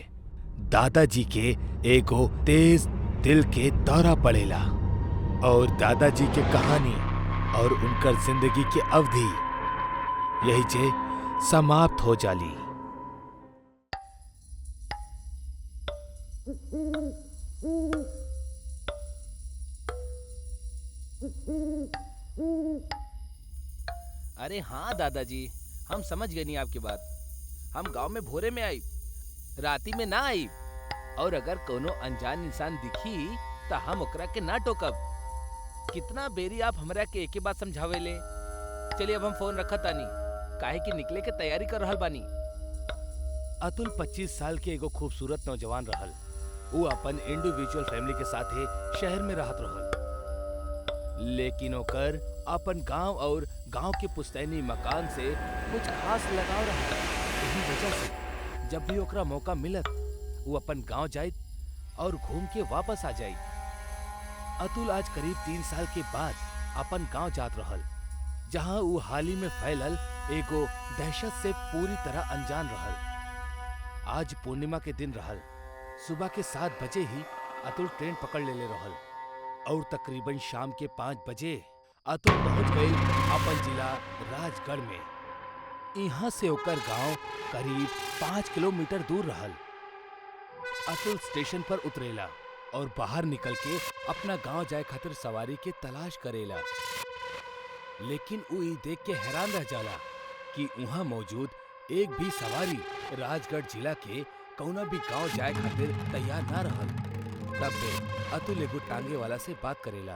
Speaker 5: दादाजी के एगो तेज दिल के दौरा पड़ेला और दादाजी के कहानी और उनकर जिंदगी के अवधि यही जे समाप्त हो जाली।
Speaker 6: अरे हाँ दादाजी, हम समझ गए नहीं आपकी बात। हम गांव में भोरे में आई, राती में ना आई, और अगर कोनो अनजान इंसान दिखी तो हम ओकरा के ना टोकब। कितना बेरी आप हमरा के एक ही बात समझावे ले। चलिए अब हम फोन रखा तानी, काहे कि निकले के तैयारी कर रहल बानी।
Speaker 5: अतुल 25 साल के एगो खूबसूरत नौजवान रहल। वो अपन इंडिविजुअल फैमिली के साथे शहर में रहत रहल, लेकिन ओकर अपन गांव और गांव के पुश्तैनी मकान से कुछ खास लगाव रहा। यही वजह से जब भी ओकरा मौका मिलत वो अपन गांव जाइत और घूम के वापस आ जाइत। अतुल आज करीब 3 साल के बाद अपन गांव जात रहल, जहां वो हाल ही में फैलल एगो दहशत से पूरी तरह अनजान रहल। आज पूर्णिमा के दिन रहल। सुबह के 7 बजे ही अतुल ट्रेन पकड़ ले रहल और तकरीबन शाम के 5 बजे अतुल पहुंच गई अपन जिला राजगढ़ में। यहाँ से होकर गांव करीब 5 किलोमीटर दूर रहल। अतुल स्टेशन पर उतरेला और बाहर निकल के अपना गांव जाए खातिर सवारी के तलाश करेला, लेकिन वो ये देख के हैरान रह जाला कि वहाँ मौजूद एक भी सवारी राजगढ़ जिला के कौना भी गांव जाए खातिर तैयार ना रहल। तब अतुल एगो टांगे वाला से बात करेला।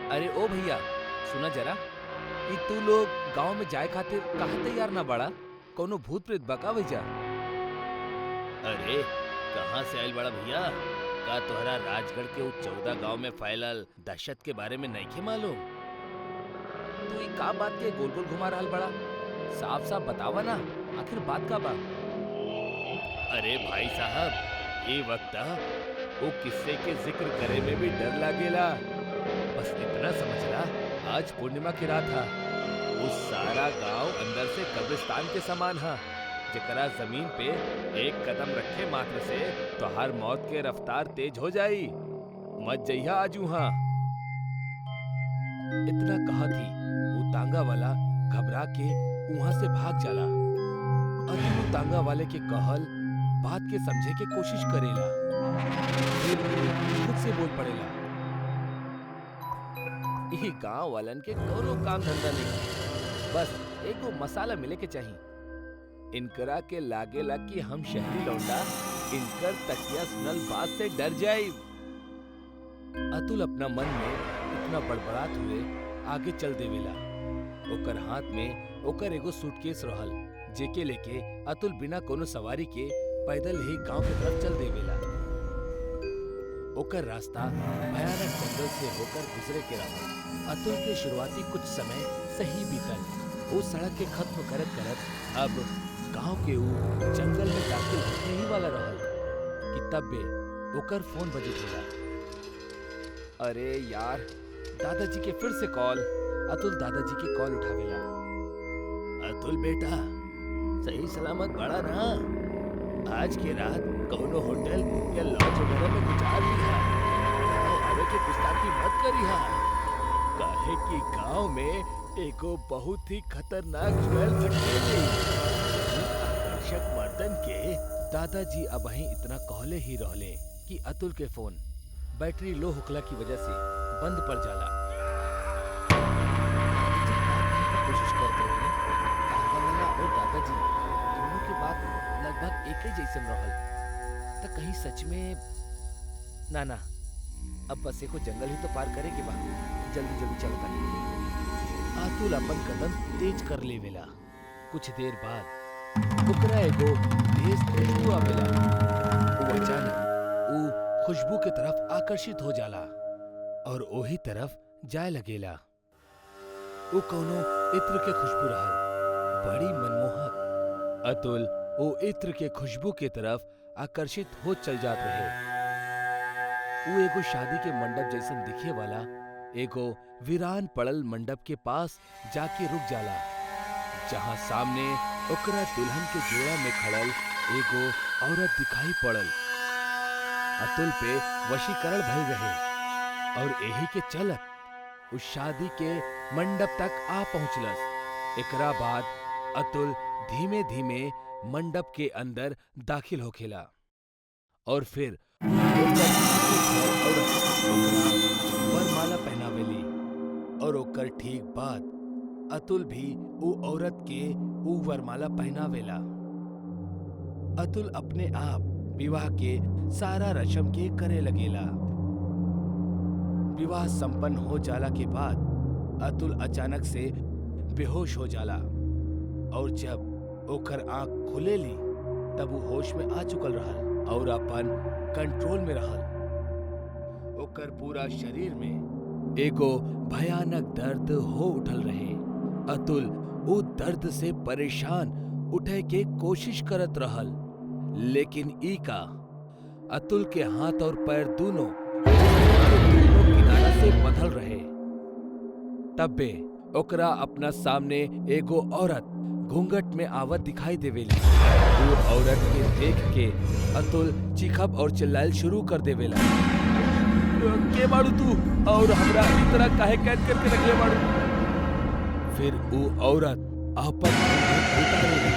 Speaker 6: अरे ओ भैया, सुना जरा, ई तू लोग गांव में जाए खातिर काहे तैयार ना बड़ा? कोनो भूत प्रेत बका भैया?
Speaker 1: अरे कहाँ से आयल बड़ा भैया? का तोहरा राजगढ़ के उस 14 गांव में फैलल दहशत के बारे में नहीं मालूम?
Speaker 6: तू ई का बात के गोल गोल घुमा रहल बड़ा? साफ साफ बतावा ना, आखिर बात का बा?
Speaker 1: अरे भाई साहब, ये वक्त वो किस्से के जिक्र करे में भी डर लागेला। बस इतना समझला, आज पूर्णिमा की रात था। वो सारा गांव अंदर से कब्रिस्तान के समान है, जकरा जमीन पे एक कदम रखे मात्र से तोहार मौत के रफ्तार तेज हो जाई। मत जइहा आज वहाँ।
Speaker 5: इतना कहा थी वो तांगा वाला घबरा के वहाँ से भाग चला। अतुल वो तांगा वाले के कहल बात के समझे के कोशिश करेला, फिर खुद से बोल पड़ेला,
Speaker 6: ई गांव वालन के कोनो काम धंधा नहीं, बस एगो मसाला मिले के चाहिए। इनकरा के लागेला कि हम शहरी लौंडा इनकर तकिया सुनल बात से डर जाई। अतुल अपना मन में इतना बड़बड़ात हुए आगे चल देवेला। ओकर हाथ में ओकर एगो सूटकेस रहल, जेके लेके अतुल बिना कोनो सवारी के पैदल ही गांव की तरफ चल देवेला। ओकर रास्ता भयानक जंगल से होकर गुजरे के रहल। अतुल के शुरुआती कुछ समय सही बीतल। वो सड़क के खत्म करत करत अब गांव के ऊ जंगल में दाखिल होने ही वाला रहल कि तब बे ओकर फोन बजत होला। अरे यार, दादाजी के फिर से कॉल। अतुल दादाजी के कॉल उठावेला। अतुल बेटा, सही सलामत बड़ा ना? आज के रात कौनो होटल या लॉज वगैरह में गुजार लिहा। आवे के गुस्ताखी मत करिहा, काहे कि गांव में एको बहुत ही खतरनाक ज्वेल भटकेली। आकर्षक मर्दन के दादाजी अबही इतना कहले ही रहले कि अतुल के फोन बैटरी लो होखला की वजह से बंद पड़ जाला। कोशिश करते रहे। और दादाजी दोनों के बात लगभग एक ही जैसन रहल। तो कहीं सच में ना अब बस एको जंगल ही तो पार करे के बाद जल्दी जल्दी चलता। अतुल अपन कदम तेज कर लेवेला। कुछ देर बाद ओकरा एगो तेज खुशबू आवेला। वो अचानक वो खुशबू के तरफ आकर्षित हो जाला और ओही तरफ जाए लगेला। वो कौनो इत्र के खुशबू रहल, बड़ी मनमोहक। अतुल वो इत्र के खुशबू के तरफ आकर्षित हो चल जात रहे। वो एगो शादी के मंडप जैसन दिखे वाला एगो वीरान पड़ल मंडप के पास जाके रुक जाला, जहां सामने ओकरा दुल्हन के जोड़ा में खड़ल एगो औरत दिखाई पड़ल। अतुल पे वशीकरण भइल रहे और यही के चलत उस शादी के मंडप तक आ पहुंचलस। एकरा बाद अतुल धीमे धीमे मंडप के अंदर दाखिल होखेला और फिर वरमाला पहनावेली और ओकर ठीक बाद अतुल भी ऊ औरत के ऊ वरमाला पहनावेला। अतुल अपने आप विवाह के सारा रस्म के करे लगेला। विवाह संपन्न हो जाला के बाद अतुल अचानक से बेहोश हो जाला और जब ओकर आंख खुलेली तब वो होश में आ चुकल रहल और अपन कंट्रोल में रहल। ओकर पूरा शरीर में एगो भयानक दर्द हो उठल रहे। अतुल वो दर्द से परेशान उठे के कोशिश करत रहल, लेकिन ई का अतुल के हाथ और पैर दोनों किनारा से बंधल रहे। तब्बे ओकरा अपना सामने एगो औरत घूंघट में आवत दिखाई देवेली। वो औरत के देख के अतुल चीखब और चिल्लाइल शुरू कर देवेला। के बाड़ू तू और हमरा इस तरह काहे कैद करके रखले बाड़ू? फिर वो औरत अपन उतारेली।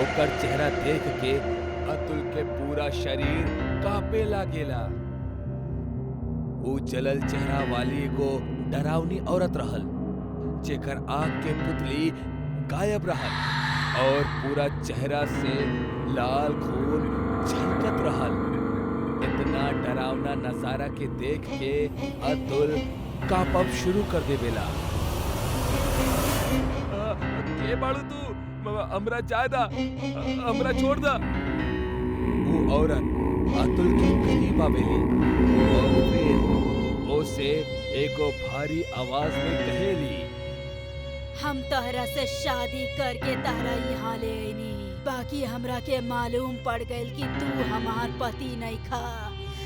Speaker 6: ओकर चेहरा देख के अतुल के पूरा शरीर कांपे लागेला। वो जलल चेहरा वाली एगो डरावनी औरत रहल, जेकर आँख के पुतली गायब रहल और पूरा चेहरा से लाल खून झलकत रहल। इतना डरावना नजारा के देख के अतुल कांपब शुरू कर देवेला। के बाड़ू तू? हमरा जायदा, हमरा छोड़ दा। वो औरत अतुल के करीब आवेली और फिर ओसे एगो भारी आवाज में कहेली,
Speaker 3: हम तहरा से शादी करके तारा यहाँ ले आईनी, बाकी हमरा के मालूम पड़ गइल कि तू हमार पति नहीं खा।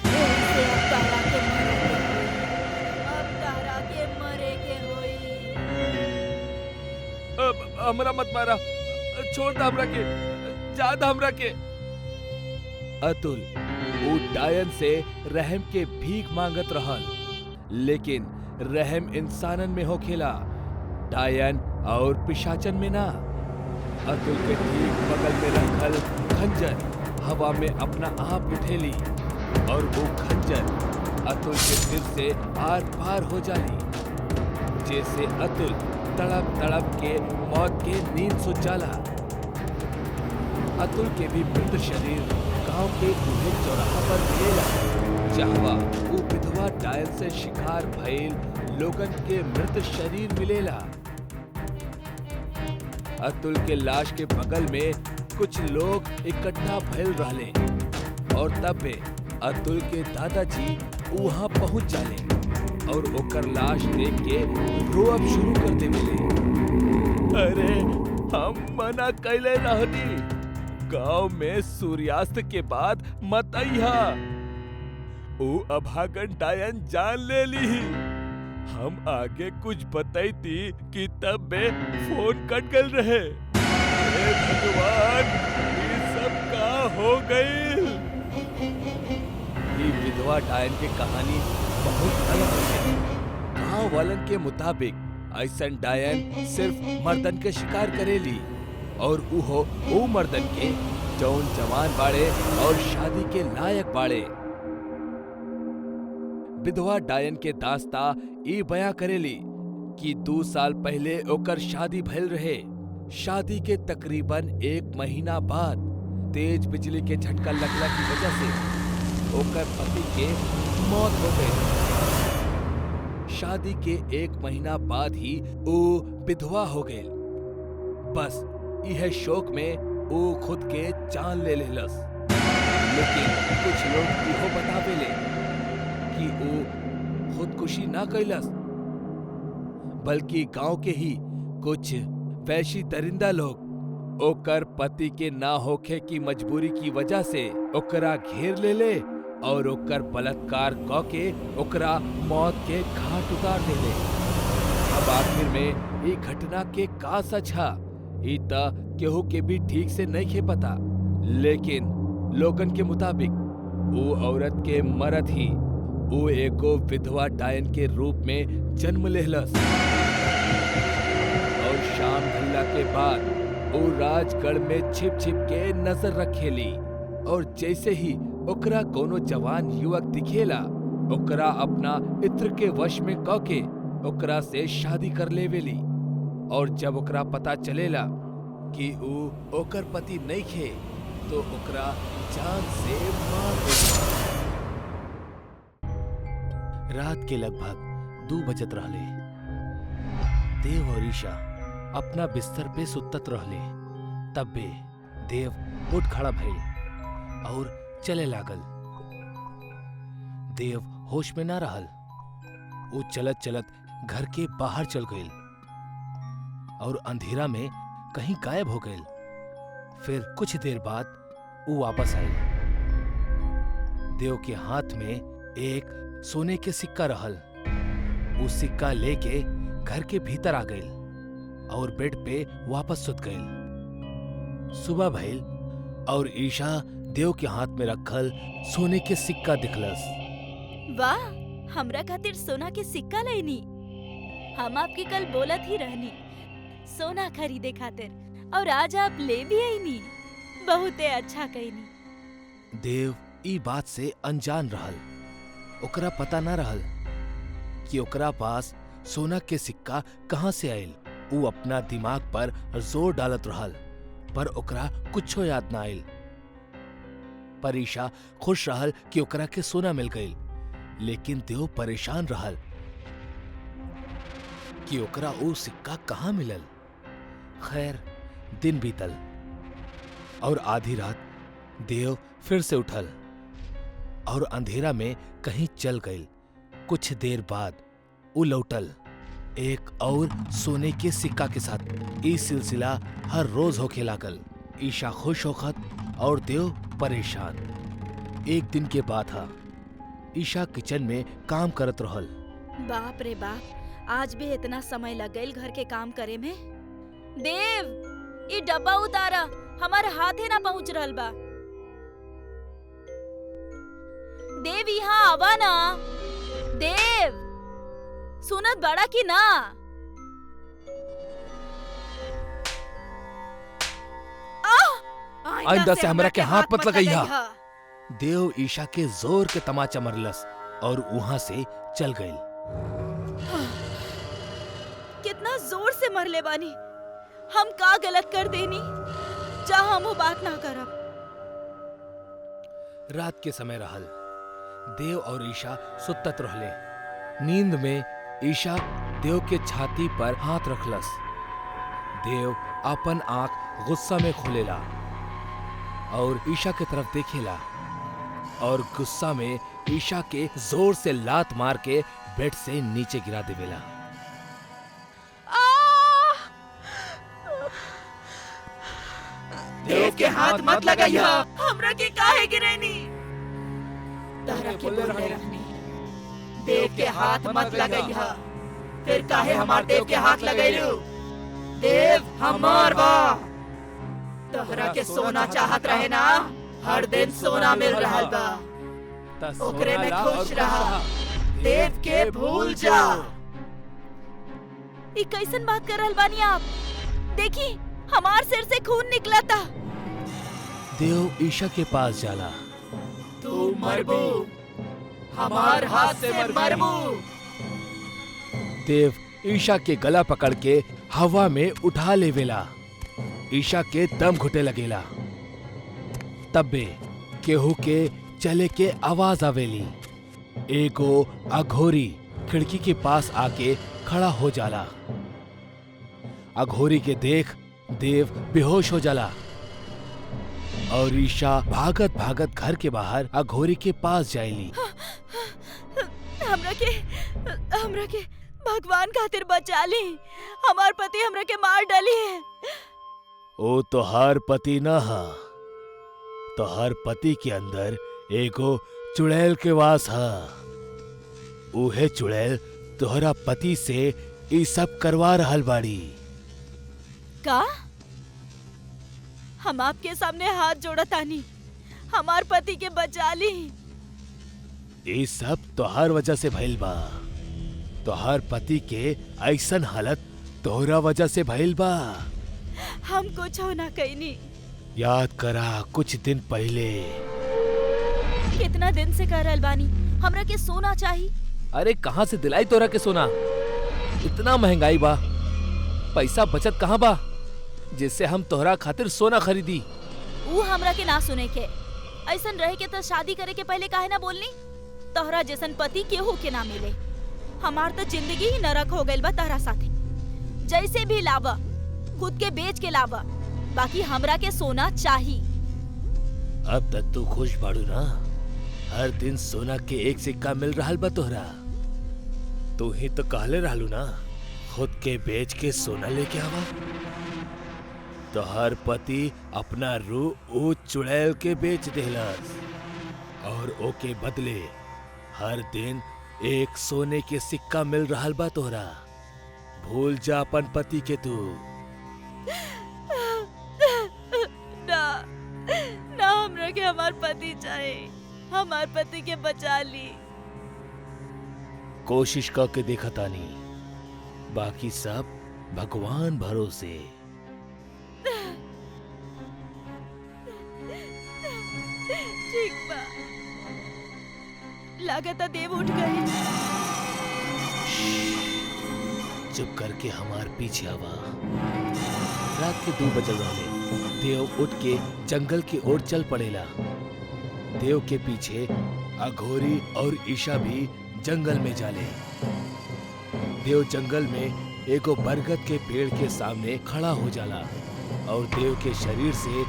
Speaker 3: एही से अब तारा के मरे के होई।
Speaker 1: हमरा मत मारा, छोड़ दा हमरा के, जा दा हमरा के। अतुल वो डायन से रहम के भीख मांगत रहल, लेकिन रहम इंसानन में होखेला, डायन और पिशाचन में ना। अतुल के ठीक बगल में रखल खंजर हवा में अपना आप उठेली और वो खंजर अतुल के सिर से आर पार हो जाली, जैसे अतुल तड़प तड़प के मौत के नींद सो जाला।
Speaker 5: अतुल के भी मृत शरीर गांव के बूढ़े चौराहा पर मिलेला, जहवा वो विधवा डायन से शिकार भइल लोगन के मृत शरीर मिलेला। अतुल के लाश के बगल में कुछ लोग इकट्ठा भइल रहले और तब वे अतुल के दादाजी वहां पहुंच जाले और ओकर लाश देख के रोअब शुरू कर देवेले। अरे हम मना कैले रहनी, गांव में सूर्यास्त के बाद मत अइहा, ओ अभागन डायन जान ले ली। हम आगे कुछ बताईती कि तब बे फोन कट गल रहे। हे भगवान, ये सब का हो गई? ये विधवा डायन की कहानी बहुत अलग है। गांव वालन के मुताबिक ऐसन डायन सिर्फ मर्दन के शिकार करेली और वो मर्दन के जौन जवान बाड़े और शादी के लायक बाड़े। विधवा डायन के दास्ता ई बयां करेली कि 2 साल पहले ओकर शादी भइल रहे। शादी के तकरीबन 1 महीना बाद तेज बिजली के झटका लगला की वजह से ओकर पति के मौत हो गई। शादी के 1 महीना बाद ही वो विधवा हो गई। बस यह शोक में वो खुद के जान ले लेलस। लेकिन कुछ लोग इहो बतावेले कि वो खुदकुशी ना कैलस, बल्कि गांव के ही कुछ वैशी दरिंदा लोग ओकर पति के ना होखे की मजबूरी की वजह से ओकरा घेर ले और ओकर बलात्कार क के ओकरा मौत के घाट उतार देले। अब आखिर में ये घटना के का सच है, ई त केहू के भी ठीक से नहीं खे पता। लेकिन लोगन के मुताबिक वो औरत के मरद ही वो एगो विधवा डायन के रूप में जन्म लेहलस और शाम ढलला के बाद वो राजगढ़ में छिप छिप के नजर रखेली और जैसे ही ओकरा कोनो जवान युवक दिखेला ओकरा अपना इत्र के वश में क के ओकरा से शादी कर लेवेली। और जब ओकरा पता चलेला कि वो ओकर पति नहीं खे तो ओकरा जान से मार देला। रात के लगभग 2 बजत रहले। देव और ईशा अपना बिस्तर पे सुतत रहले। तब बे देव उठ खड़ा भइल और चले लागल। देव होश में ना रहल। वो चलत चलत घर के बाहर चल गइल और अंधेरा में कहीं गायब हो गइल। फिर कुछ देर बाद वो वापस आई। देव के हाथ में एक सोने के सिक्का रहल। वो सिक्का लेके घर के भीतर आ गइल और बेड पे वापस सुत गइल। सुबह भइल और ईशा देव के हाथ में रखल सोने के सिक्का दिखलस।
Speaker 3: वाह, हमरा खातिर सोना के सिक्का लेनी। हम आपकी कल बोलत ही रहनी सोना खरीदे खातिर और आज आप ले भी आईनी। बहुते अच्छा कहनी।
Speaker 5: देव ई बात से अनजान रहल। ओकरा पता ना रहल कि ओकरा पास सोना के सिक्का कहां से आयल। वो अपना दिमाग पर जोर डालत रहल पर ओकरा कुछो याद ना आयल। पर ईशा खुश रहल कि ओकरा के सोना मिल गइल। लेकिन देव परेशान रहल कि ओकरा वो सिक्का कहां मिलल। खैर दिन बीतल और आधी रात देव फिर से उठल और अंधेरा में कहीं चल गइल। कुछ देर बाद वो लौटल एक और सोने के सिक्का के साथ। ये सिलसिला हर रोज होखे लागल। ईशा खुश होखत और देव परेशान। एक दिन के बाद था। ईशा किचन में काम करत रहल।
Speaker 3: बाप रे बाप, आज भी इतना समय लग गइल घर के काम करे में। देव, ये डब्बा उतारा, हमारे हाथे ना पहुंच रहल बा। देव यहाँ आवा ना। देव, सुनत बड़ा की ना?
Speaker 5: आइंदा से हमरा के हाथ मत लगाइहा। देव ईशा के जोर के तमाचा मरलस और वहां से चल गइल।
Speaker 3: कितना जोर से मरले बानी। हम का गलत कर देनी? जा, हम वो बात ना करब।
Speaker 5: रात के समय रहल। देव और ईशा सुतत रहले। नींद में ईशा देव के छाती पर हाथ रखलस। देव अपन आंख गुस्सा में खोलेला और ईशा के तरफ देखेला और गुस्सा में ईशा के जोर से लात मार के बेड से नीचे गिरा देवेला।
Speaker 4: देव के हाथ मत लगाइया।
Speaker 3: हमरा के काहे गिरेनी?
Speaker 4: तारा के बोले रहनी देव के हाथ मत लगाइया, फिर काहे हमार देव के हाथ लगाइलू? देव हमार बा। तोहरा के सोना चाहत रहे ना, हर दिन सोना मिल रहल बा, ओकरे में खुश रहा। देव के भूल जा।
Speaker 3: ई कैसन बात कर रहल बानी आप? देखी हमार सिर से खून निकला था।
Speaker 5: देव ईशा के पास जाला।
Speaker 4: तू मरबू, हमार हाथ से मरबू।
Speaker 5: देव ईशा के गला पकड़ के हवा में उठा लेवेला। ईशा के दम घुटे लगेला। तब्बे केहू के चले के आवाज आवेली। एगो अघोरी खिड़की के पास आके खड़ा हो जाला। अघोरी के देख देव बेहोश हो जाला और ईशा भागत भागत घर के बाहर अघोरी के पास जाएली।
Speaker 3: हमरा के भगवान खातिर बचा ली। हमार पति हमरा के मार डाली है।
Speaker 5: ओ तोहार पति न हा, तोहार पति के अंदर एगो चुड़ैल के वास हा। उहे चुड़ैल तोहरा पति से ई सब करवा रहल बाड़ी।
Speaker 3: का? हम आपके सामने हाथ जोड़तानी, हमार पति के बचा ली।
Speaker 5: ये सब तोहार वजह से भइल बा। तोहार पति के ऐसन हालत तोहरा वजह से भइल बा।
Speaker 3: हम कुछ हो ना कईनी।
Speaker 5: याद करा कुछ दिन पहले।
Speaker 3: कितना दिन से कह रहल बानी हमरा के सोना चाहिए।
Speaker 6: अरे कहाँ से दिलाई तोरा के सोना? इतना महंगाई बा, पैसा बचत कहाँ बा जिससे हम तोहरा खातिर सोना खरीदी?
Speaker 3: वो हमरा के ना सुने के। ऐसन रहे के तो शादी करे के पहले काहे ना बोलनी? तोहरा जैसन पति केहू के ना मिले। हमार तो जिंदगी ही नरक हो गइल बा तोहरा साथे। जैसे भी लावा, खुद के बेच के लावा, बाकी हमरा के सोना चाहिए।
Speaker 5: अब तक तू खुश बाड़ू ना? हर दिन सोना के एक सिक्का मिल रहा बा तोहरा। तू ही तो कहले रहलू ना खुद के बेच के सोना लेके आवा। तोहर पति अपना रूह ओ चुड़ैल के बेच देहलस और ओके बदले हर दिन एक सोने के सिक्का मिल रहा बा तोहरा। भूल जा अपन पति के तू।
Speaker 3: ना ना, हमरा के हमार पति चाहिए। हमार पति के बचा ली।
Speaker 5: कोशिश करके देखा तानी, बाकी सब भगवान भरोसे।
Speaker 3: ठीक बा। लागत देव उठ गए।
Speaker 5: चुप करके हमार पीछे आवा। रात के 2 बजल रहले। देव उठ के जंगल की ओर चल पड़ेला। देव के पीछे अघोरी और ईशा भी जंगल में जाले। देव जंगल में एगो बरगद के पेड़ के सामने खड़ा हो जाला और देव के शरीर से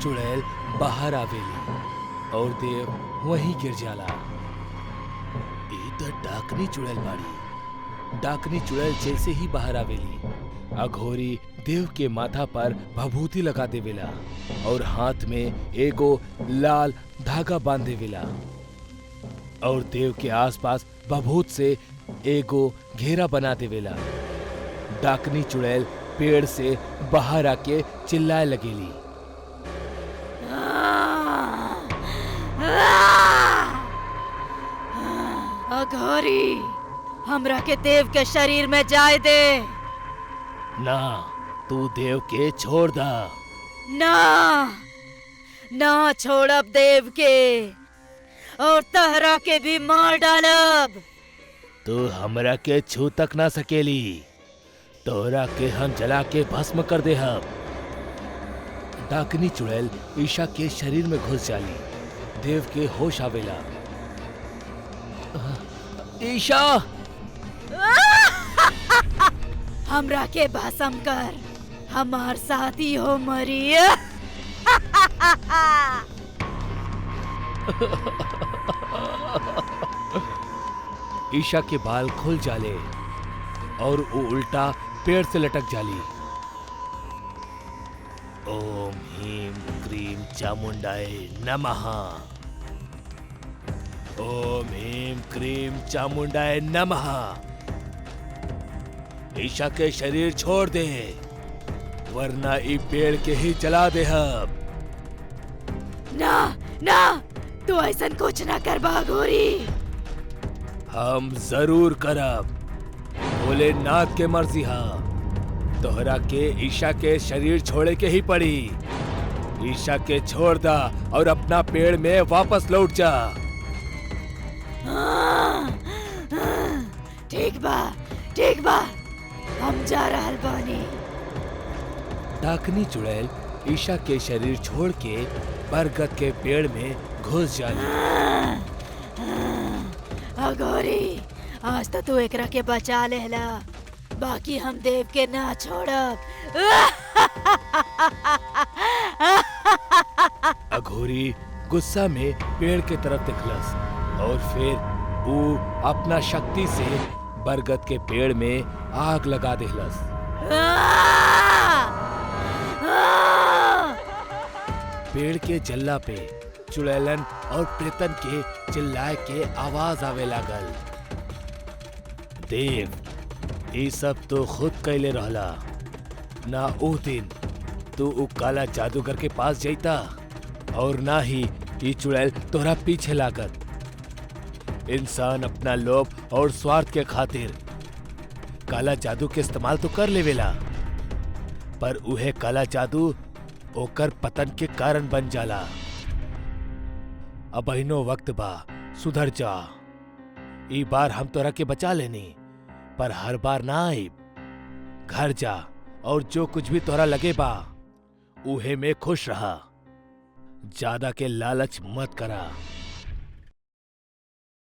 Speaker 5: चुड़ैल बाहर आवेली और देव वहीं गिर जाला। ई तो डाकनी चुड़ैल बाड़ी। डाकनी चुड़ैल जैसे ही बाहर आवेली, अघोरी देव के माथा पर भभूति लगा देवेला और हाथ में एगो लाल धागा बांध देवेला और देव के आसपास भभूत से एगो घेरा बना देवेला। डाकनी चुड़ैल पेड़ से बाहर आके चिल्लाए लगेली।
Speaker 3: अघोरी, हमरा के देव के शरीर में जाए दे।
Speaker 5: ना, तू देव के छोड़ दा।
Speaker 3: ना ना छोड़ब देव के, और तहरा के भी मार डालब।
Speaker 5: तू हमरा के छू तक ना सकेली। तोरा के हम जला के भस्म कर दे हम। डाकनी चुड़ैल ईशा के शरीर में घुस जाली। देव के होश आवेला। ईशा!
Speaker 3: हमरा के भस्म कर, हमार साथी हो मरी।
Speaker 5: ईशा के बाल खुल जाले और वो उल्टा पेड़ से लटक जाली। ओम ह्रीम क्रीम चामुंडाय नमः। ओम ह्रीम क्रीम चामुंडाय नमः। ईशा के शरीर छोड़ दे, वरना ई पेड़ के ही जला दे हम।
Speaker 3: ना ना, तू ऐसा कुछ ना कर बाघोरी।
Speaker 5: हम जरूर करब, भोलेनाथ के मर्जी हा। तोहरा के ईशा के शरीर छोड़े के ही पड़ी। ईशा के छोड़ दा और अपना पेड़ में वापस लौट जा।
Speaker 3: ठीक बा, ठीक बा, हम जा रहल बानी।
Speaker 5: डाकनी चुड़ैल ईशा के शरीर छोड़ के बरगद के पेड़ में घुस जाली।
Speaker 3: अघोरी, आज तो तू एकरा के बचा लेला, बाकी हम देव के ना छोड़ब।
Speaker 5: अघोरी गुस्सा में पेड़ के तरफ देखलस और फिर वो अपना शक्ति से बरगद के पेड़ में आग लगा देहलस। पेड़ के जल्ला पे चुड़ैलन और प्रेतन के चिल्लाए के आवाज आवे लागल। देव, ये सब तो खुद कैले रहला ना। ओ दिन तू उ काला जादूगर के पास जाइता और ना ही ये चुड़ैल तोरा पीछे लागत। इंसान अपना लोभ और स्वार्थ के खातिर काला जादू के इस्तेमाल तो कर लेवेला, पर उहे काला जादू ओकर पतन के कारण बन जाला। अब अहिनो वक्त बा, सुधर जा। ई बार हम तोरा के बचा लेनी, पर हर बार ना आइब। घर जा और जो कुछ भी तोरा लगे बा उहे में खुश रहा। ज्यादा के लालच मत करा।